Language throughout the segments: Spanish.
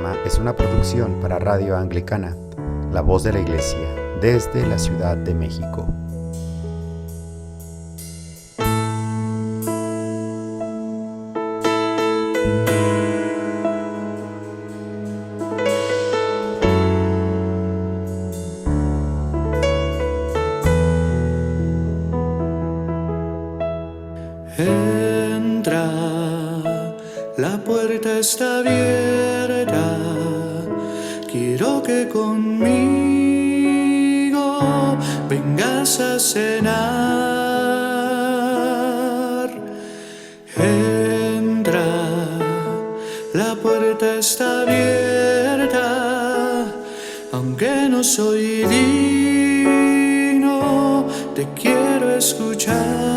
programa es una producción para Radio Anglicana, la voz de la Iglesia, desde la Ciudad de México. Entra, la puerta está abierta, quiero que conmigo vengas a cenar. Entra, la puerta está abierta, aunque no soy digno, te quiero escuchar.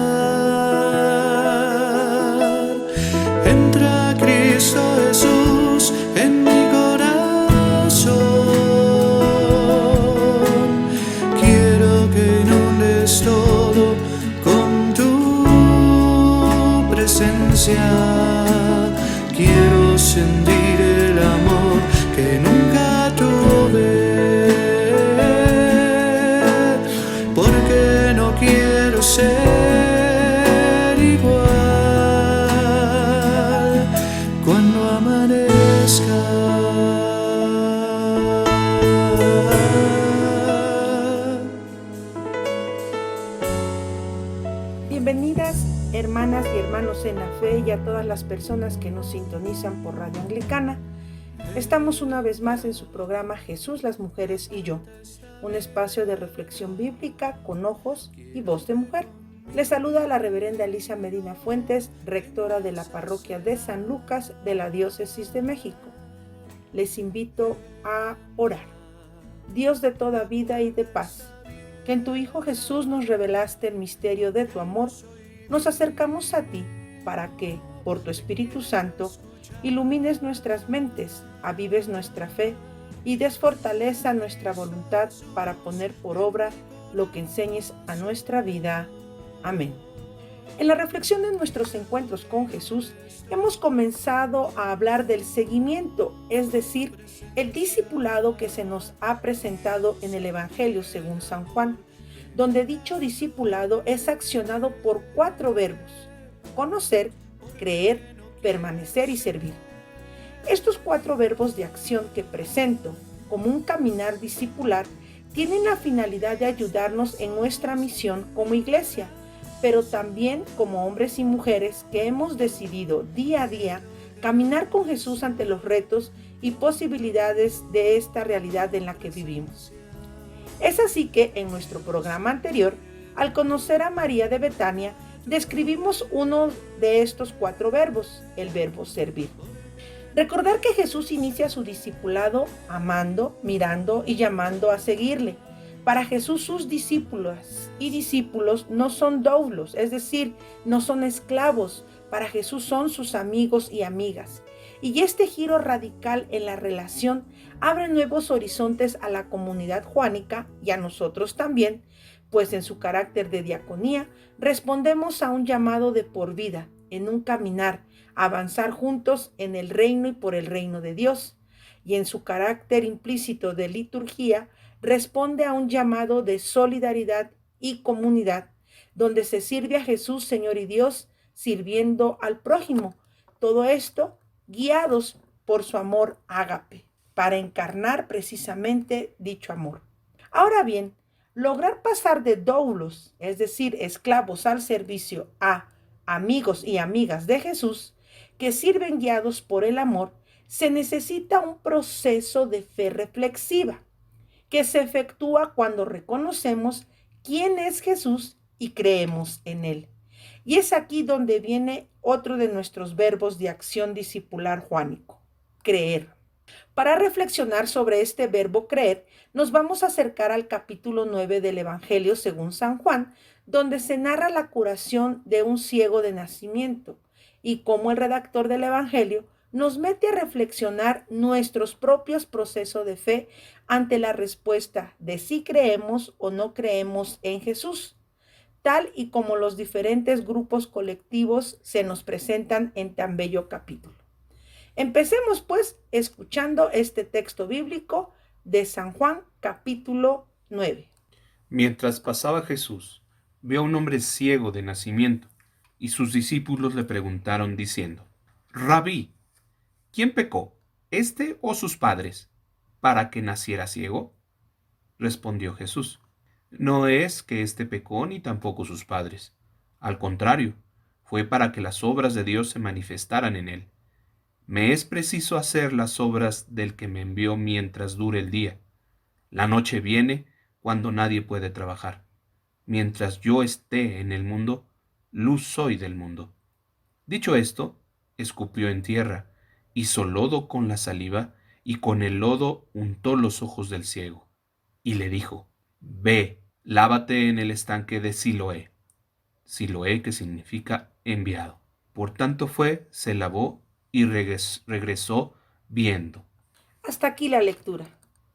Entra Cristo Jesús en mi corazón, quiero que inundes todo con tu presencia, quiero sentir el amor que nunca tuve, porque no quiero ser igual cuando amanezca. Bienvenidas hermanas y hermanos en la fe y a todas las personas que nos sintonizan por Radio Anglicana. Estamos una vez más en su programa Jesús, las mujeres y yo, un espacio de reflexión bíblica con ojos y voz de mujer. Les saluda la reverenda Alicia Medina Fuentes, rectora de la parroquia de San Lucas de la Diócesis de México. Les invito a orar. Dios de toda vida y de paz, que en tu Hijo Jesús nos revelaste el misterio de tu amor, nos acercamos a ti para que, por tu Espíritu Santo, ilumines nuestras mentes, avives nuestra fe y des fortaleza a nuestra voluntad para poner por obra lo que enseñes a nuestra vida. Amén. En la reflexión de nuestros encuentros con Jesús, hemos comenzado a hablar del seguimiento, es decir, el discipulado que se nos ha presentado en el Evangelio según San Juan, donde dicho discipulado es accionado por 4 verbos: conocer, creer, permanecer y servir. Estos 4 verbos de acción que presento como un caminar discipular tienen la finalidad de ayudarnos en nuestra misión como iglesia, pero también como hombres y mujeres que hemos decidido día a día caminar con Jesús ante los retos y posibilidades de esta realidad en la que vivimos. Es así que en nuestro programa anterior, al conocer a María de Betania, describimos uno de estos 4 verbos, el verbo servir. Recordar que Jesús inicia su discipulado amando, mirando y llamando a seguirle. Para Jesús sus discípulas y discípulos no son doulos, es decir, no son esclavos. Para Jesús son sus amigos y amigas. Y este giro radical en la relación abre nuevos horizontes a la comunidad juánica y a nosotros también, pues en su carácter de diaconía respondemos a un llamado de por vida, en un caminar, avanzar juntos en el reino y por el reino de Dios. Y en su carácter implícito de liturgía, responde a un llamado de solidaridad y comunidad, donde se sirve a Jesús, Señor y Dios, sirviendo al prójimo. Todo esto guiados por su amor ágape, para encarnar precisamente dicho amor. Ahora bien, lograr pasar de doulos, es decir, esclavos al servicio, a amigos y amigas de Jesús, que sirven guiados por el amor, se necesita un proceso de fe reflexiva, que se efectúa cuando reconocemos quién es Jesús y creemos en Él. Y es aquí donde viene otro de nuestros verbos de acción discipular juánico, creer. Para reflexionar sobre este verbo creer, nos vamos a acercar al capítulo 9 del Evangelio según San Juan, donde se narra la curación de un ciego de nacimiento, y cómo el redactor del Evangelio nos mete a reflexionar nuestros propios procesos de fe ante la respuesta de si creemos o no creemos en Jesús, tal y como los diferentes grupos colectivos se nos presentan en tan bello capítulo. Empecemos pues escuchando este texto bíblico de San Juan capítulo 9. Mientras pasaba Jesús, vio a un hombre ciego de nacimiento, y sus discípulos le preguntaron diciendo: Rabí, ¿quién pecó, éste o sus padres, para que naciera ciego? Respondió Jesús: No es que éste pecó ni tampoco sus padres. Al contrario, fue para que las obras de Dios se manifestaran en él. Me es preciso hacer las obras del que me envió mientras dure el día. La noche viene cuando nadie puede trabajar. Mientras yo esté en el mundo, luz soy del mundo. Dicho esto, escupió en tierra, hizo lodo con la saliva, y con el lodo untó los ojos del ciego. Y le dijo: Ve, lávate en el estanque de Siloé. Siloé, que significa enviado. Por tanto fue, se lavó y regresó viendo. Hasta aquí la lectura.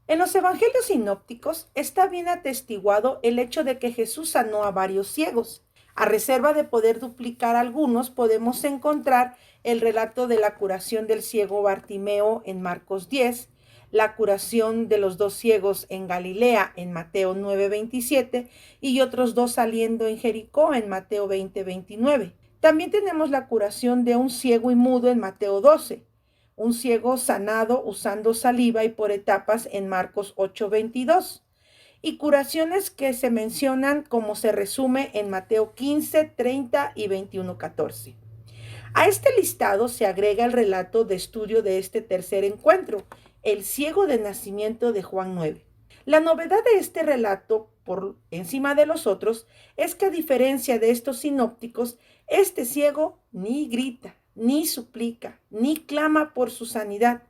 En los evangelios sinópticos está bien atestiguado el hecho de que Jesús sanó a varios ciegos. A reserva de poder duplicar algunos, podemos encontrar el relato de la curación del ciego Bartimeo en Marcos 10, la curación de los 2 ciegos en Galilea en Mateo 9:27 y otros 2 saliendo en Jericó en Mateo 20:29. También tenemos la curación de un ciego y mudo en Mateo 12, un ciego sanado usando saliva y por etapas en Marcos 8:22, y curaciones que se mencionan como se resume en Mateo 15:30 y 21:14. A este listado se agrega el relato de estudio de este tercer encuentro, el ciego de nacimiento de Juan 9. La novedad de este relato, por encima de los otros, es que a diferencia de estos sinópticos, este ciego ni grita, ni suplica, ni clama por su sanidad,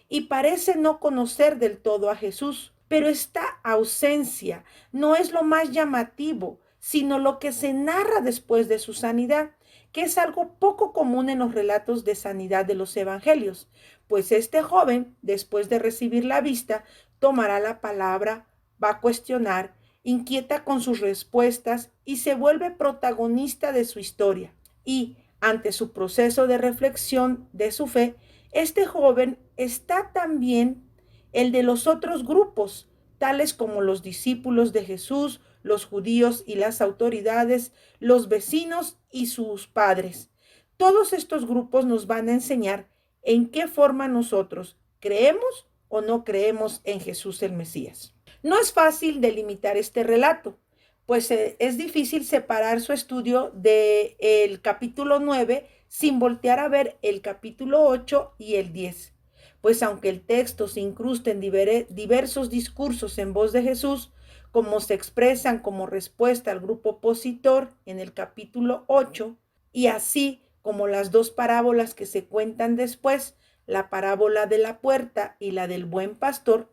y parece no conocer del todo a Jesús. Pero esta ausencia no es lo más llamativo, sino lo que se narra después de su sanidad, que es algo poco común en los relatos de sanidad de los evangelios, pues este joven, después de recibir la vista, tomará la palabra, va a cuestionar, inquieta con sus respuestas y se vuelve protagonista de su historia. Y, ante su proceso de reflexión de su fe, este joven está también el de los otros grupos, tales como los discípulos de Jesús, los judíos y las autoridades, los vecinos y sus padres. Todos estos grupos nos van a enseñar en qué forma nosotros creemos o no creemos en Jesús el Mesías. No es fácil delimitar este relato, pues es difícil separar su estudio del capítulo 9 sin voltear a ver el capítulo 8 y el 10. Pues aunque el texto se incrusta en diversos discursos en voz de Jesús, como se expresan como respuesta al grupo opositor en el capítulo 8, y así como las 2 parábolas que se cuentan después, la parábola de la puerta y la del buen pastor,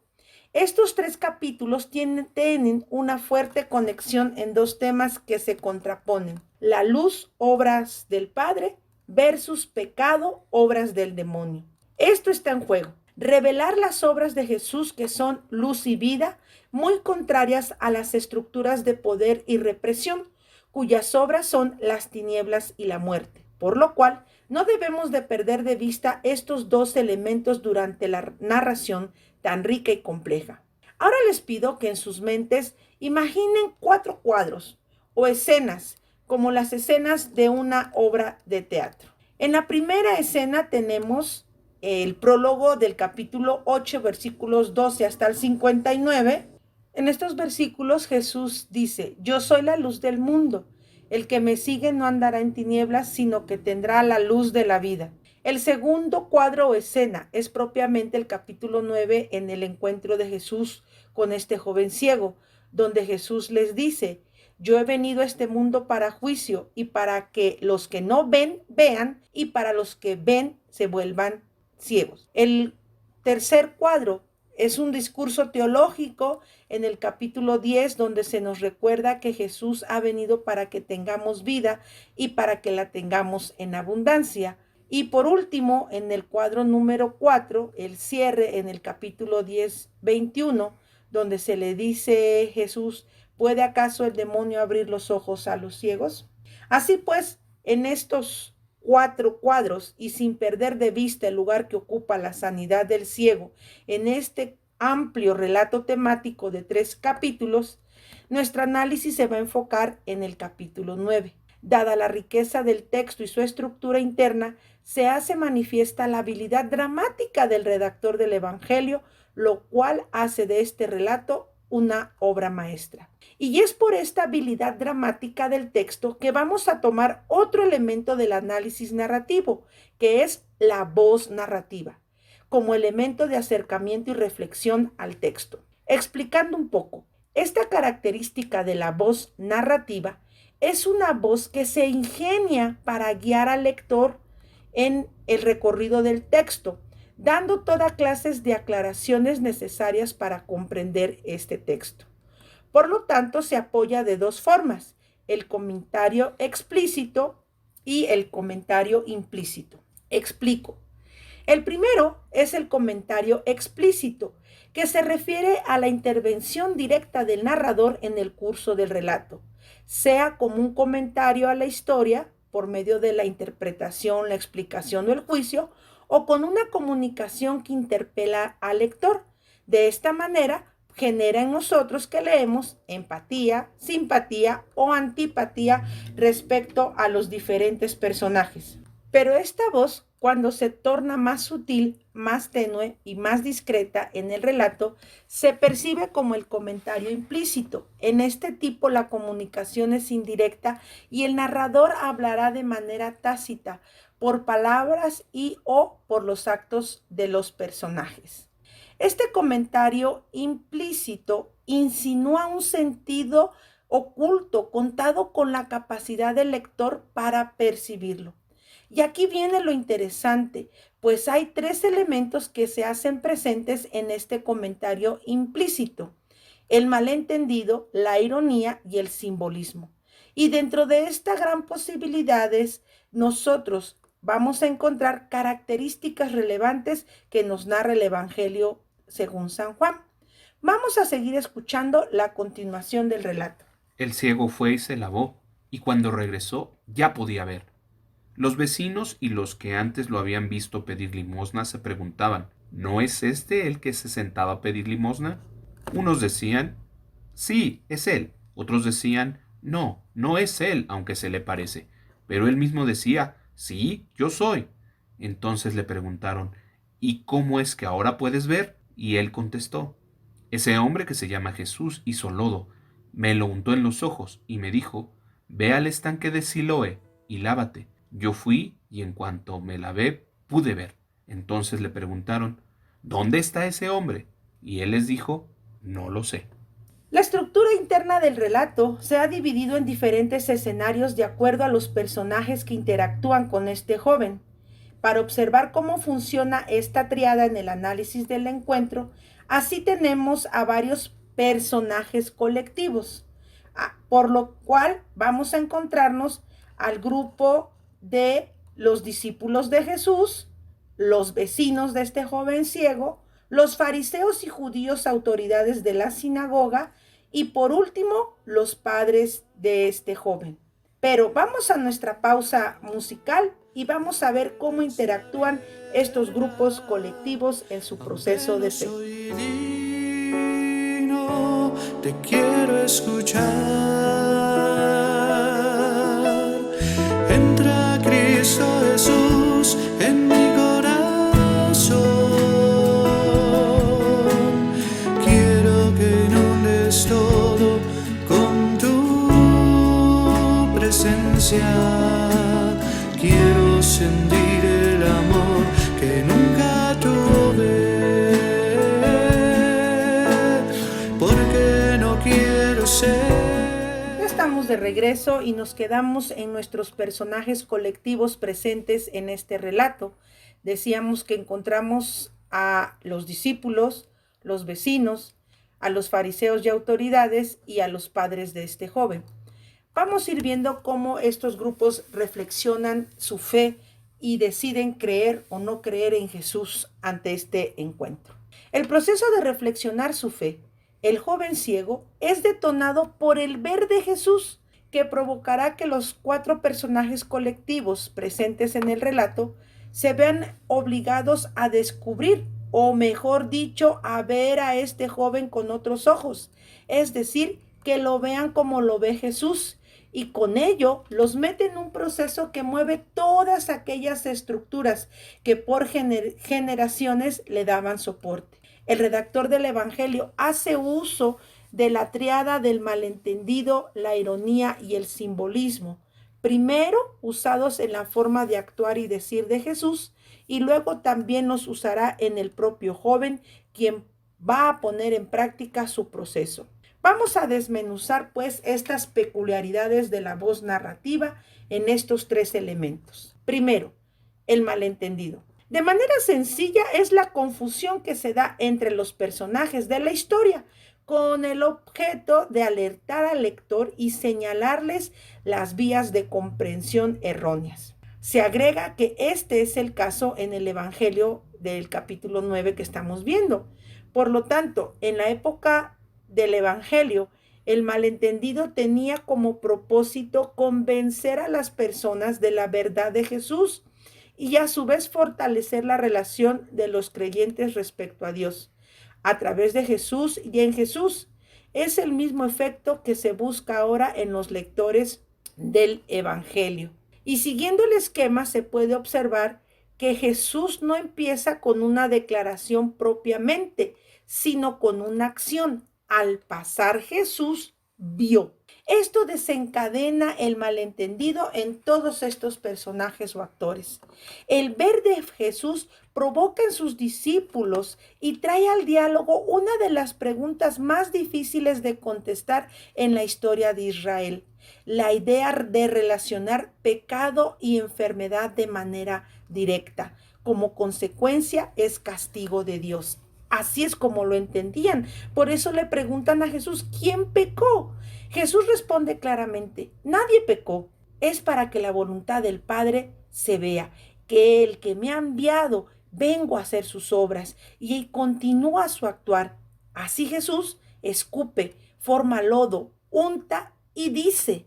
estos 3 capítulos tienen una fuerte conexión en 2 temas que se contraponen: la luz, obras del Padre, versus pecado, obras del demonio. Esto está en juego: revelar las obras de Jesús, que son luz y vida, muy contrarias a las estructuras de poder y represión, cuyas obras son las tinieblas y la muerte. Por lo cual, no debemos de perder de vista estos 2 elementos durante la narración tan rica y compleja. Ahora les pido que en sus mentes imaginen 4 cuadros o escenas, como las escenas de una obra de teatro. En la primera escena tenemos el prólogo del capítulo 8, versículos 12 hasta el 59. En estos versículos Jesús dice: Yo soy la luz del mundo. El que me sigue no andará en tinieblas, sino que tendrá la luz de la vida. El segundo cuadro o escena es propiamente el capítulo 9 en el encuentro de Jesús con este joven ciego, donde Jesús les dice: Yo he venido a este mundo para juicio, y para que los que no ven, vean, y para los que ven, se vuelvan ciegos. El tercer cuadro es un discurso teológico en el capítulo 10, donde se nos recuerda que Jesús ha venido para que tengamos vida y para que la tengamos en abundancia. Y por último, en el cuadro número 4, el cierre en el capítulo 10, 21, donde se le dice a Jesús: ¿puede acaso el demonio abrir los ojos a los ciegos? Así pues, en estos 4 cuadros y sin perder de vista el lugar que ocupa la sanidad del ciego en este amplio relato temático de 3 capítulos, nuestro análisis se va a enfocar en el capítulo 9. Dada la riqueza del texto y su estructura interna, se hace manifiesta la habilidad dramática del redactor del Evangelio, lo cual hace de este relato una obra maestra. Y es por esta habilidad dramática del texto que vamos a tomar otro elemento del análisis narrativo, que es la voz narrativa, como elemento de acercamiento y reflexión al texto. Explicando un poco, esta característica de la voz narrativa es una voz que se ingenia para guiar al lector en el recorrido del texto, dando toda clase de aclaraciones necesarias para comprender este texto. Por lo tanto, se apoya de 2 formas, el comentario explícito y el comentario implícito. Explico. El primero es el comentario explícito, que se refiere a la intervención directa del narrador en el curso del relato, sea como un comentario a la historia, por medio de la interpretación, la explicación o el juicio, o con una comunicación que interpela al lector. De esta manera, genera en nosotros que leemos empatía, simpatía o antipatía respecto a los diferentes personajes. Pero esta voz, cuando se torna más sutil, más tenue y más discreta en el relato, se percibe como el comentario implícito. En este tipo la comunicación es indirecta y el narrador hablará de manera tácita, por palabras y o por los actos de los personajes. Este comentario implícito insinúa un sentido oculto contado con la capacidad del lector para percibirlo. Y aquí viene lo interesante, pues hay 3 elementos que se hacen presentes en este comentario implícito: el malentendido, la ironía y el simbolismo. Y dentro de estas gran posibilidades, nosotros vamos a encontrar características relevantes que nos narra el Evangelio según San Juan. Vamos a seguir escuchando la continuación del relato. El ciego fue y se lavó, y cuando regresó ya podía ver. Los vecinos y los que antes lo habían visto pedir limosna se preguntaban, ¿no es este el que se sentaba a pedir limosna? Unos decían, sí, es él. Otros decían, no, no es él, aunque se le parece. Pero él mismo decía, sí, yo soy. Entonces le preguntaron, ¿y cómo es que ahora puedes ver? Y él contestó, ese hombre que se llama Jesús hizo lodo, me lo untó en los ojos y me dijo, ve al estanque de Siloé y lávate. Yo fui y en cuanto me lavé pude ver. Entonces le preguntaron, ¿dónde está ese hombre? Y él les dijo, no lo sé. La estructura interna del relato se ha dividido en diferentes escenarios de acuerdo a los personajes que interactúan con este joven. Para observar cómo funciona esta triada en el análisis del encuentro, así tenemos a varios personajes colectivos, por lo cual vamos a encontrarnos al grupo de los discípulos de Jesús, los vecinos de este joven ciego, los fariseos y judíos autoridades de la sinagoga y por último los padres de este joven. Pero vamos a nuestra pausa musical y vamos a ver cómo interactúan estos grupos colectivos en su proceso de fe. Soy digno, te quiero escuchar. Entra Cristo Jesús en mi corazón. Quiero que inundes todo con tu presencia. Quiero sentir el amor que nunca tuve, porque no quiero ser. Ya estamos de regreso y nos quedamos en nuestros personajes colectivos presentes en este relato. Decíamos que encontramos a los discípulos, los vecinos, a los fariseos y autoridades y a los padres de este joven. Vamos a ir viendo cómo estos grupos reflexionan su fe y deciden creer o no creer en Jesús ante este encuentro. El proceso de reflexionar su fe, el joven ciego, es detonado por el ver de Jesús, que provocará que los 4 personajes colectivos presentes en el relato se vean obligados a descubrir, o mejor dicho, a ver a este joven con otros ojos, es decir, que lo vean como lo ve Jesús, y con ello los mete en un proceso que mueve todas aquellas estructuras que por generaciones le daban soporte. El redactor del Evangelio hace uso de la tríada del malentendido, la ironía y el simbolismo, primero usados en la forma de actuar y decir de Jesús, y luego también los usará en el propio joven, quien va a poner en práctica su proceso. Vamos a desmenuzar pues estas peculiaridades de la voz narrativa en estos 3 elementos. Primero, el malentendido. De manera sencilla es la confusión que se da entre los personajes de la historia, con el objeto de alertar al lector y señalarles las vías de comprensión erróneas. Se agrega que este es el caso en el Evangelio del capítulo 9 que estamos viendo. Por lo tanto, en la época del Evangelio, el malentendido tenía como propósito convencer a las personas de la verdad de Jesús y a su vez fortalecer la relación de los creyentes respecto a Dios, a través de Jesús y en Jesús. Es el mismo efecto que se busca ahora en los lectores del Evangelio. Y siguiendo el esquema se puede observar que Jesús no empieza con una declaración propiamente, sino con una acción. Al pasar Jesús vio. Esto desencadena el malentendido en todos estos personajes o actores. El ver de Jesús provoca en sus discípulos y trae al diálogo una de las preguntas más difíciles de contestar en la historia de Israel: la idea de relacionar pecado y enfermedad de manera directa. Como consecuencia es castigo de Dios. Así es como lo entendían. Por eso le preguntan a Jesús: ¿quién pecó? Jesús responde claramente: nadie pecó. Es para que la voluntad del Padre se vea, que el que me ha enviado vengo a hacer sus obras, y continúa su actuar. Así Jesús escupe, forma lodo, unta y dice.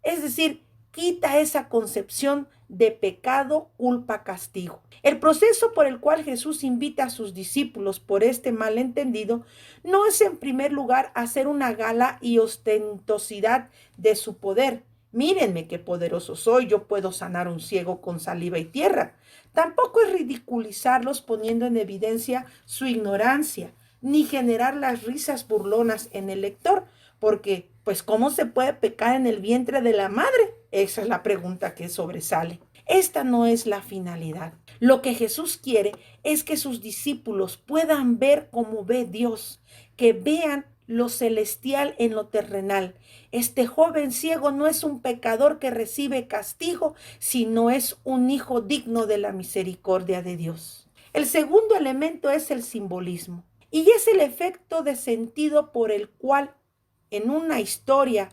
Es decir, quita esa concepción de pecado, culpa, castigo. El proceso por el cual Jesús invita a sus discípulos por este malentendido no es en primer lugar hacer una gala y ostentosidad de su poder. Mírenme qué poderoso soy, yo puedo sanar a un ciego con saliva y tierra. Tampoco es ridiculizarlos poniendo en evidencia su ignorancia, ni generar las risas burlonas en el lector, porque pues ¿cómo se puede pecar en el vientre de la madre? Esa es la pregunta que sobresale. Esta no es la finalidad. Lo que Jesús quiere es que sus discípulos puedan ver como ve Dios, que vean lo celestial en lo terrenal. Este joven ciego no es un pecador que recibe castigo, sino es un hijo digno de la misericordia de Dios. El segundo elemento es el simbolismo, y es el efecto de sentido por el cual en una historia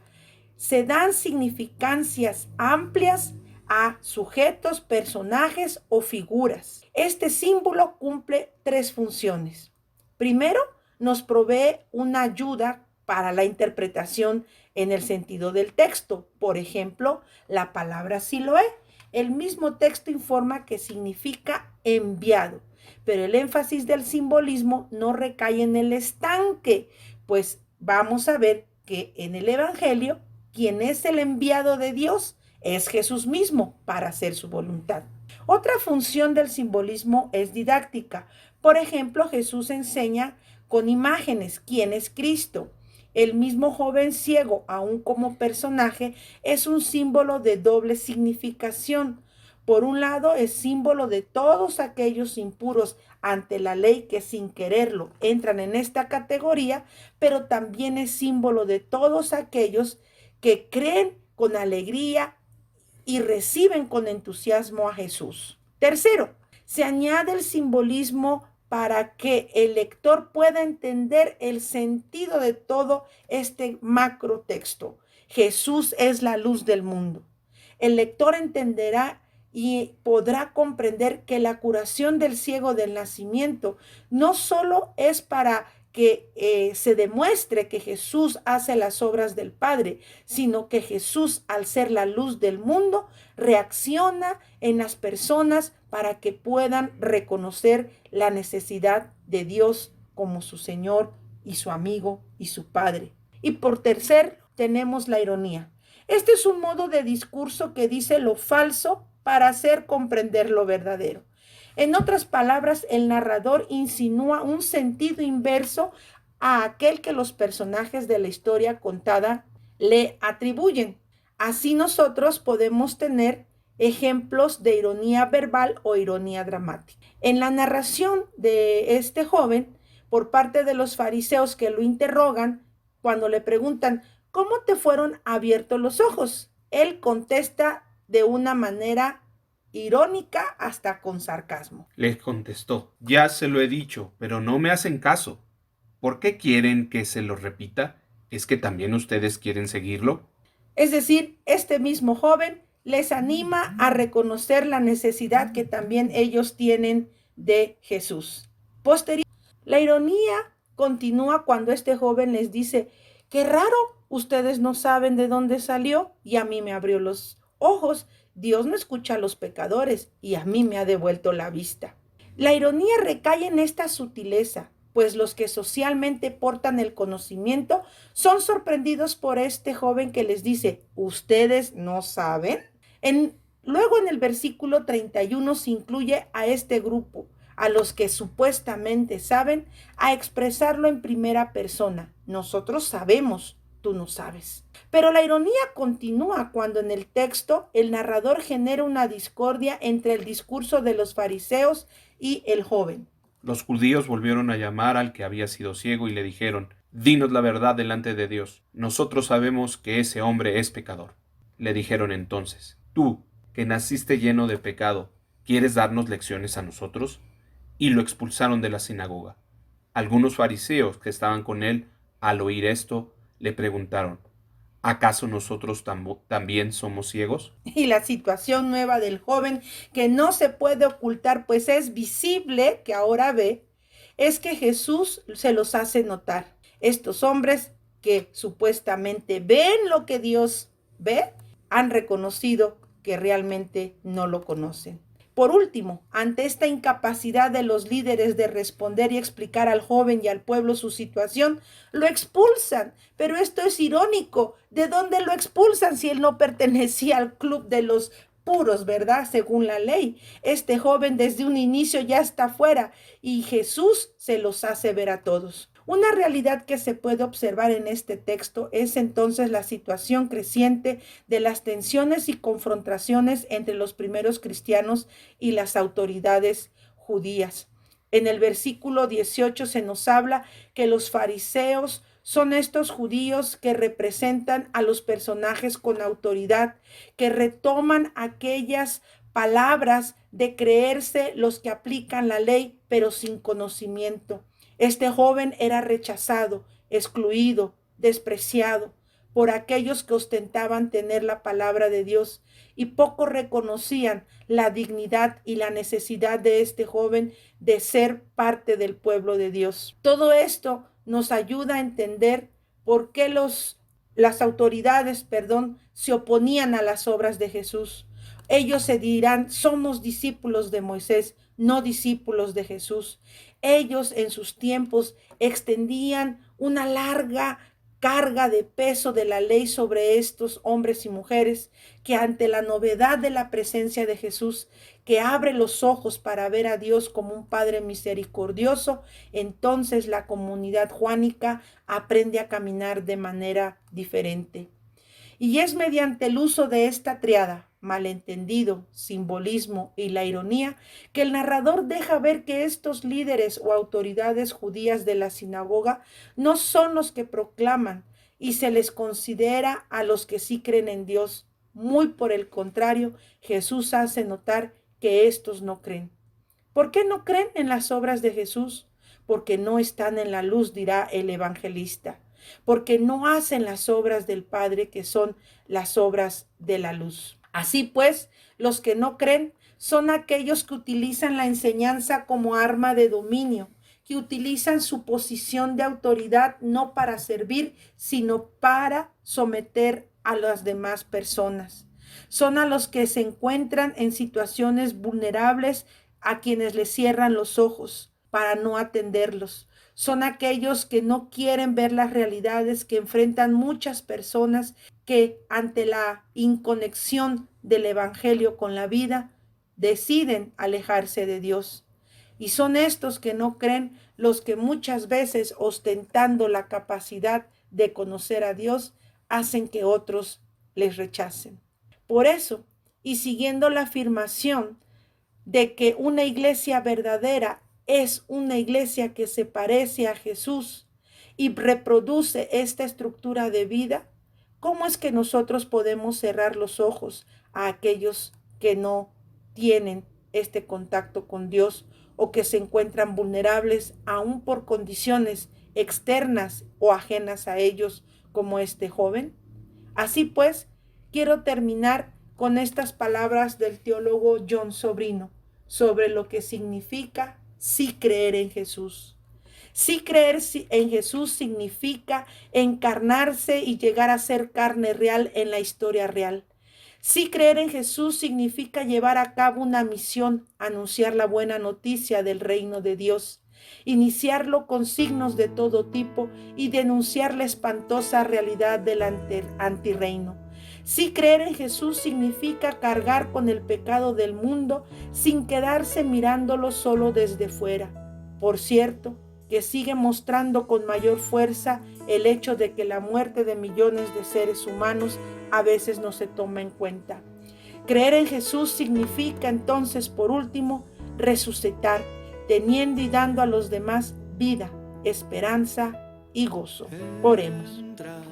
se dan significancias amplias a sujetos, personajes o figuras. Este símbolo cumple 3 funciones. Primero, nos provee una ayuda para la interpretación en el sentido del texto. Por ejemplo, la palabra Siloé. El mismo texto informa que significa enviado, pero el énfasis del simbolismo no recae en el estanque, pues vamos a ver que en el Evangelio, quien es el enviado de Dios es Jesús mismo para hacer su voluntad. Otra función del simbolismo es didáctica. Por ejemplo, Jesús enseña con imágenes quién es Cristo. El mismo joven ciego, aún como personaje, es un símbolo de doble significación. Por un lado, es símbolo de todos aquellos impuros ante la ley que sin quererlo entran en esta categoría, pero también es símbolo de todos aquellos que creen con alegría y reciben con entusiasmo a Jesús. Tercero, se añade el simbolismo para que el lector pueda entender el sentido de todo este macro texto. Jesús es la luz del mundo. El lector entenderá y podrá comprender que la curación del ciego del nacimiento no solo es para que se demuestre que Jesús hace las obras del Padre, sino que Jesús, al ser la luz del mundo, reacciona en las personas para que puedan reconocer la necesidad de Dios como su Señor y su amigo y su Padre. Y por tercer, tenemos la ironía. Este es un modo de discurso que dice lo falso para hacer comprender lo verdadero. En otras palabras, el narrador insinúa un sentido inverso a aquel que los personajes de la historia contada le atribuyen. Así nosotros podemos tener ejemplos de ironía verbal o ironía dramática. En la narración de este joven, por parte de los fariseos que lo interrogan, cuando le preguntan, ¿cómo te fueron abiertos los ojos? Él contesta de una manera irónica hasta con sarcasmo. Les contestó, ya se lo he dicho, pero no me hacen caso. ¿Por qué quieren que se lo repita? ¿Es que también ustedes quieren seguirlo? Es decir, este mismo joven les anima a reconocer la necesidad que también ellos tienen de Jesús. Posteriormente, la ironía continúa cuando este joven les dice, qué raro, ustedes no saben de dónde salió y a mí me abrió los ojos. Dios no escucha a los pecadores y a mí me ha devuelto la vista. La ironía recae en esta sutileza, pues los que socialmente portan el conocimiento son sorprendidos por este joven que les dice, ¿ustedes no saben? Luego en el versículo 31 se incluye a este grupo, a los que supuestamente saben, a expresarlo en primera persona. Nosotros sabemos, tú no sabes. Pero la ironía continúa cuando en el texto el narrador genera una discordia entre el discurso de los fariseos y el joven. Los judíos volvieron a llamar al que había sido ciego y le dijeron, dinos la verdad delante de Dios. Nosotros sabemos que ese hombre es pecador. Le dijeron entonces, tú, que naciste lleno de pecado, ¿quieres darnos lecciones a nosotros? Y lo expulsaron de la sinagoga. Algunos fariseos que estaban con él, al oír esto, le preguntaron, ¿acaso nosotros también somos ciegos? Y la situación nueva del joven, que no se puede ocultar, pues es visible que ahora ve, es que Jesús se los hace notar. Estos hombres que supuestamente ven lo que Dios ve, han reconocido que realmente no lo conocen. Por último, ante esta incapacidad de los líderes de responder y explicar al joven y al pueblo su situación, lo expulsan. Pero esto es irónico. ¿De dónde lo expulsan si él no pertenecía al club de los puros, verdad? Según la ley. Este joven desde un inicio ya está fuera y Jesús se los hace ver a todos. Una realidad que se puede observar en este texto es entonces la situación creciente de las tensiones y confrontaciones entre los primeros cristianos y las autoridades judías. En el versículo 18 se nos habla que los fariseos son estos judíos que representan a los personajes con autoridad, que retoman aquellas palabras de creerse los que aplican la ley, pero sin conocimiento. Este joven era rechazado, excluido, despreciado por aquellos que ostentaban tener la palabra de Dios y poco reconocían la dignidad y la necesidad de este joven de ser parte del pueblo de Dios. Todo esto nos ayuda a entender por qué las autoridades, se oponían a las obras de Jesús. Ellos se dirán, somos discípulos de Moisés, no discípulos de Jesús. Ellos en sus tiempos extendían una larga carga de peso de la ley sobre estos hombres y mujeres que ante la novedad de la presencia de Jesús, que abre los ojos para ver a Dios como un Padre misericordioso, entonces la comunidad juánica aprende a caminar de manera diferente. Y es mediante el uso de esta triada, malentendido, simbolismo y la ironía, que el narrador deja ver que estos líderes o autoridades judías de la sinagoga no son los que proclaman y se les considera a los que sí creen en Dios. Muy por el contrario, Jesús hace notar que estos no creen. ¿Por qué no creen en las obras de Jesús? Porque no están en la luz, dirá el evangelista. Porque no hacen las obras del Padre, que son las obras de la luz. Así pues, los que no creen son aquellos que utilizan la enseñanza como arma de dominio, que utilizan su posición de autoridad no para servir, sino para someter a las demás personas. Son a los que se encuentran en situaciones vulnerables, a quienes les cierran los ojos para no atenderlos. Son aquellos que no quieren ver las realidades que enfrentan muchas personas que ante la inconexión del evangelio con la vida deciden alejarse de Dios. Y son estos que no creen los que muchas veces, ostentando la capacidad de conocer a Dios, hacen que otros les rechacen. Por eso, y siguiendo la afirmación de que una iglesia verdadera es una iglesia que se parece a Jesús y reproduce esta estructura de vida, ¿cómo es que nosotros podemos cerrar los ojos a aquellos que no tienen este contacto con Dios o que se encuentran vulnerables aún por condiciones externas o ajenas a ellos, como este joven? Así pues, quiero terminar con estas palabras del teólogo John Sobrino sobre lo que significa sí creer en Jesús. Sí creer en Jesús significa encarnarse y llegar a ser carne real en la historia real. Sí creer en Jesús significa llevar a cabo una misión, anunciar la buena noticia del reino de Dios, iniciarlo con signos de todo tipo y denunciar la espantosa realidad del antirreino. Sí creer en Jesús significa cargar con el pecado del mundo sin quedarse mirándolo solo desde fuera. Por cierto, que sigue mostrando con mayor fuerza el hecho de que la muerte de millones de seres humanos a veces no se toma en cuenta. Creer en Jesús significa entonces, por último, resucitar, teniendo y dando a los demás vida, esperanza y gozo. Oremos.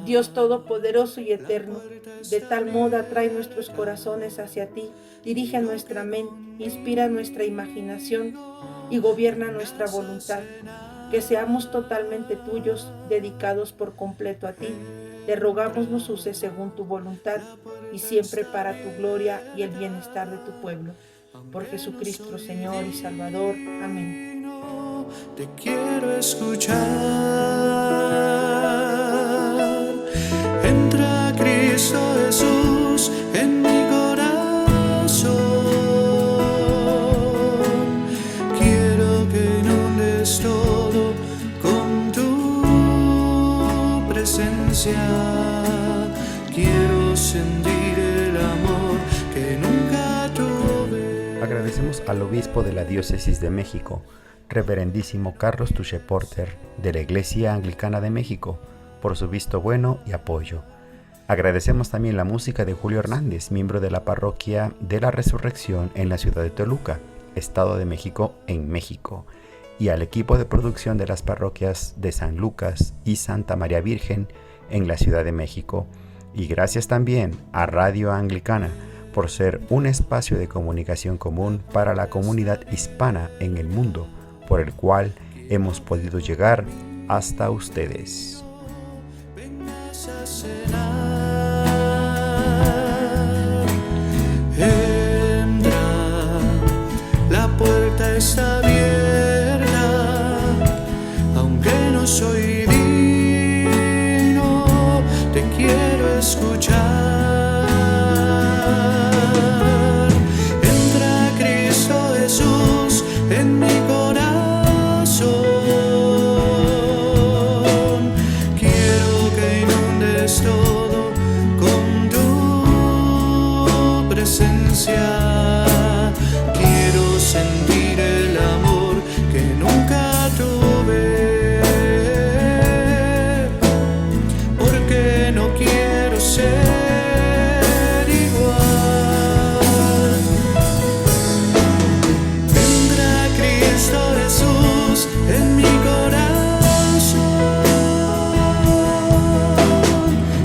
Dios Todopoderoso y Eterno, de tal modo atrae nuestros corazones hacia ti, dirige nuestra mente, inspira nuestra imaginación y gobierna nuestra voluntad. Que seamos totalmente tuyos, dedicados por completo a ti. Te rogamos nos uses según tu voluntad y siempre para tu gloria y el bienestar de tu pueblo. Por Jesucristo, Señor y Salvador. Amén. Te quiero escuchar. Entra Cristo Jesús en mi corazón. Quiero que inundes todo con tu presencia. Quiero sentir el amor que nunca tuve. Agradecemos al obispo de la Diócesis de México, Reverendísimo Carlos Touché Porter, de la Iglesia Anglicana de México, por su visto bueno y apoyo. Agradecemos también la música de Julio Hernández, miembro de la Parroquia de la Resurrección en la ciudad de Toluca, Estado de México, en México, y al equipo de producción de las parroquias de San Lucas y Santa María Virgen en la Ciudad de México. Y gracias también a Radio Anglicana por ser un espacio de comunicación común para la comunidad hispana en el mundo, por el cual hemos podido llegar hasta ustedes. Vengas a cenar. Entra, la puerta está abierta, aunque no soy digno, te quiero escuchar. Entra Cristo Jesús en mi corazón. Quiero que inundes todo con tu presencia. Quiero sentir el amor que nunca tuve, porque no quiero ser igual. Vendrá Cristo Jesús en mi corazón.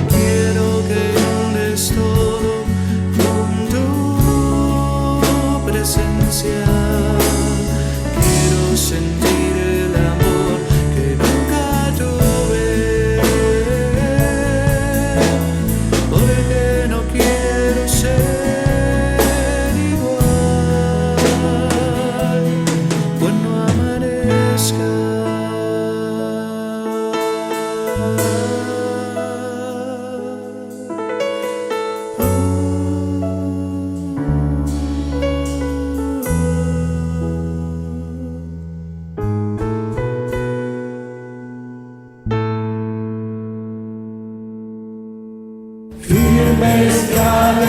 Quiero que inundes todo con tu presencia. Quiero sentir el amor que nunca tuve, porque no quiero ser igual cuando amanezca. mes que adelante,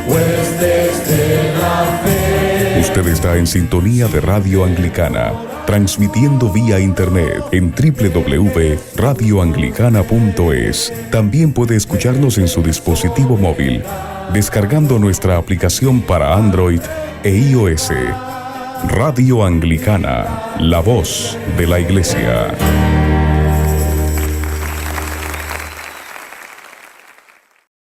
pues desde la fe. Usted está en sintonía de Radio Anglicana, transmitiendo vía internet en www.radioanglicana.es. También puede escucharnos en su dispositivo móvil, descargando nuestra aplicación para Android e iOS. Radio Anglicana, la voz de la Iglesia.